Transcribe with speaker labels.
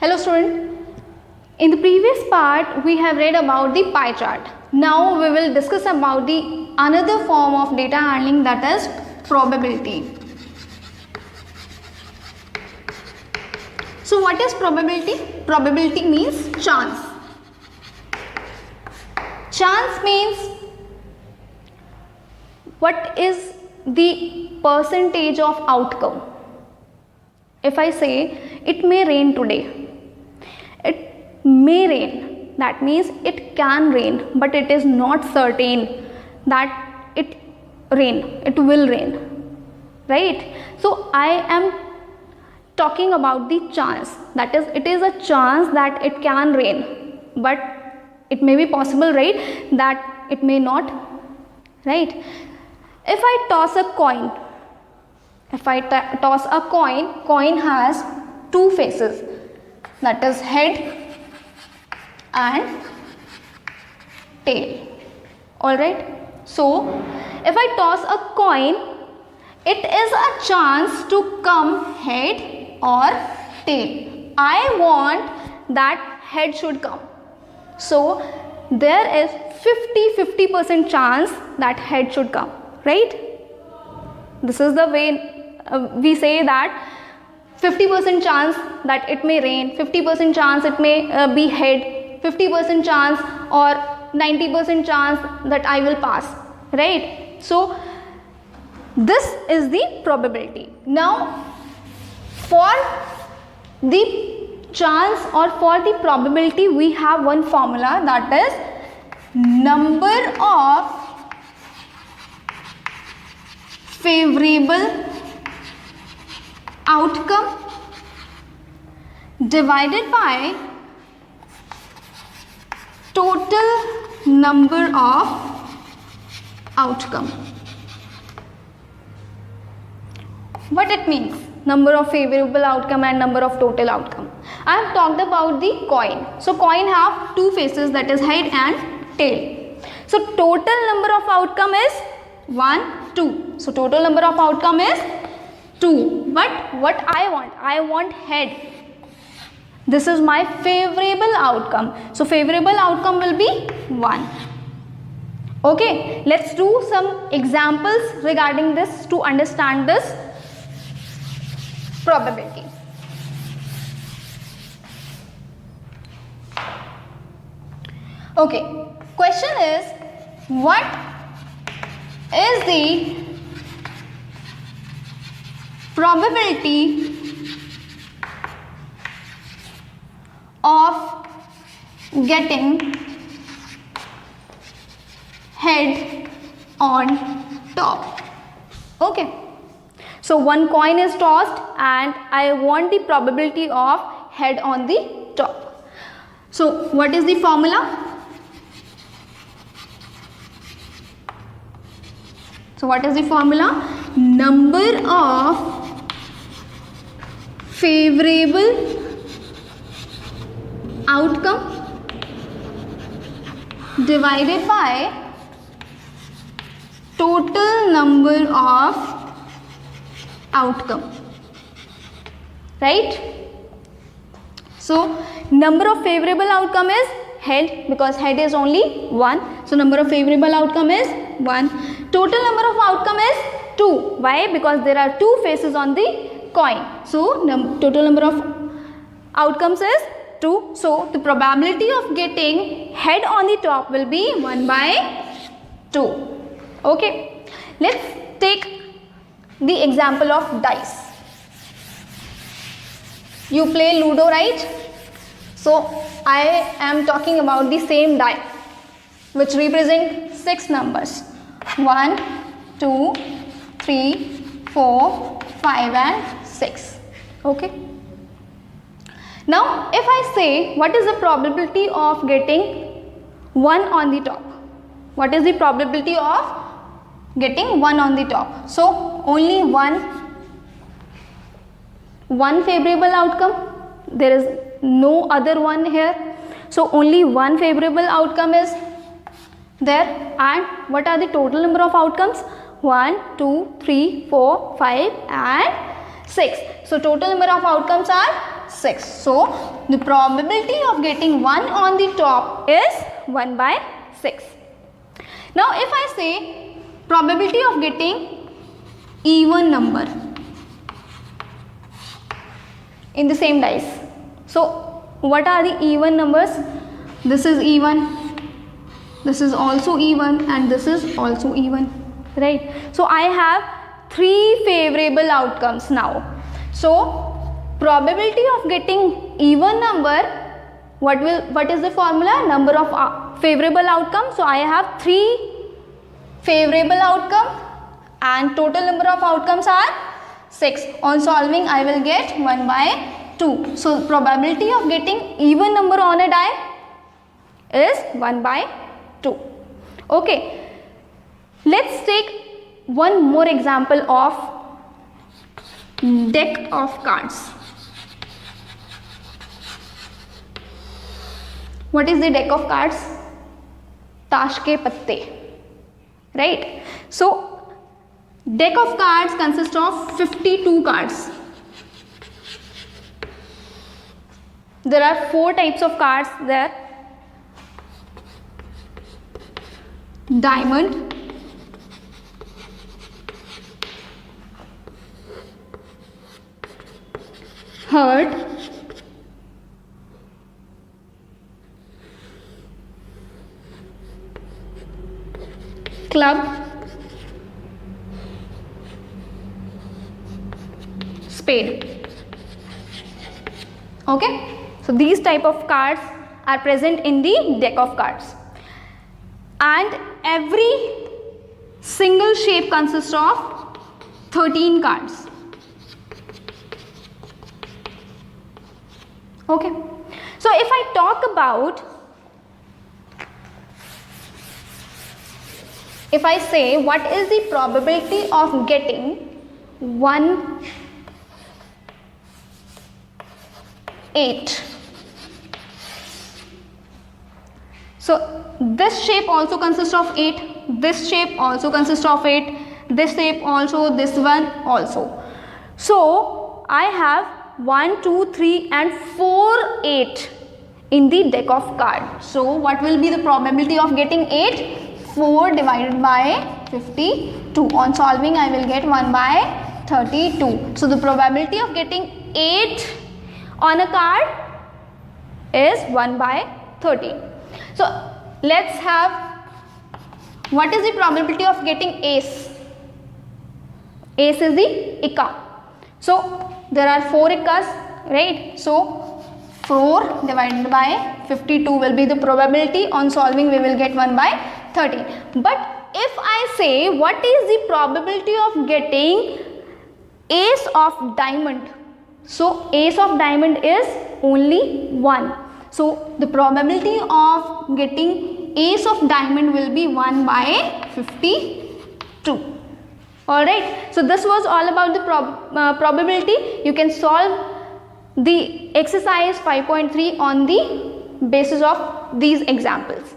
Speaker 1: Hello student, in the previous part we have read about the pie chart. Now we will discuss about the another form of data handling, that is probability. So what is probability? Probability means chance. Chance means what is the percentage of outcome. If I say it may rain today, it may rain, that means it can rain, but it is not certain that it will rain, right? So I am talking about the chance, that is, it is a chance that it can rain, but it may be possible, right, that it may not, right? If I toss a coin, coin has two faces, that is head and tail. Alright, so if I toss a coin, it is a chance to come head or tail. I want that head should come. So there is 50% chance that head should come, right? This is the way we say that 50% chance that it may rain, 50% chance it may be head, 50% chance or 90% chance that I will pass, right? So this is the probability. Now for the chance or for the probability we have one formula, that is number of favorable outcome divided by total number of outcome. What it means? Number of favorable outcome and number of total outcome. I have talked about the coin. So coin have two faces, that is head and tail. So total number of outcome is 1, 2. So total number of outcome is 2. But what I want head. This is my favorable outcome. So favorable outcome will be 1. Okay, let's do some examples regarding this to understand this probability. Okay, question is, what is the probability of getting head on top? Okay, so one coin is tossed and I want the probability of head on the top. So what is the formula? So what is the formula? Number of favorable outcome divided by total number of outcome, right? So number of favorable outcome is head, because head is only 1. So number of favorable outcome is 1. Total number of outcome is 2. Why? Because there are two faces on the coin. So total number of outcomes is 2. So the probability of getting head on the top will be 1 by 2. Okay. Let's take the example of dice. You play Ludo, right? So I am talking about the same die which represent 6 numbers. 1, 2, 3, 4, 5 and 6. Okay. Now if I say what is the probability of getting 1 on the top? What is the probability of getting 1 on the top? So only one favorable outcome. There is no other one here. So only one favorable outcome is there. And what are the total number of outcomes? 1, 2, 3, 4, 5 and 6. So total number of outcomes are 6. So the probability of getting 1 on the top is 1 by 6. Now if I say probability of getting even number in the same dice. So what are the even numbers? This is even, this is also even, and this is also even, right? So I have 3 favorable outcomes now. So probability of getting even number, what is the formula? Number of favorable outcomes. So I have 3 favorable outcome and total number of outcomes are 6. On solving I will get 1 by 2. So probability of getting even number on a die is 1 by 2. Okay, let's take one more example of deck of cards. What is the deck of cards? ताश के पत्ते, right? So deck of cards consists of 52 cards. There are 4 types of cards there: diamond, heart, club, spade. Okay, so these type of cards are present in the deck of cards, and every single shape consists of 13 cards. Okay, so if I talk about, if I say what is the probability of getting 1/8. So this shape also consists of 8, this shape also consists of 8, this shape also, this one also. So I have 1, 2, 3 and 4 8 in the deck of cards. So what will be the probability of getting 8? 4 divided by 52. On solving I will get 1 by 32. So the probability of getting 8 on a card is 1 by 13. So let's have, what is the probability of getting ace? Ace is the ikka. So there are 4 ikkas, right? So 4 divided by 52 will be the probability. On solving we will get 1 by 13. But if I say what is the probability of getting ace of diamond, so ace of diamond is only 1. So the probability of getting ace of diamond will be 1 by 52. Alright, so this was all about the probability. You can solve the exercise 5.3 on the basis of these examples.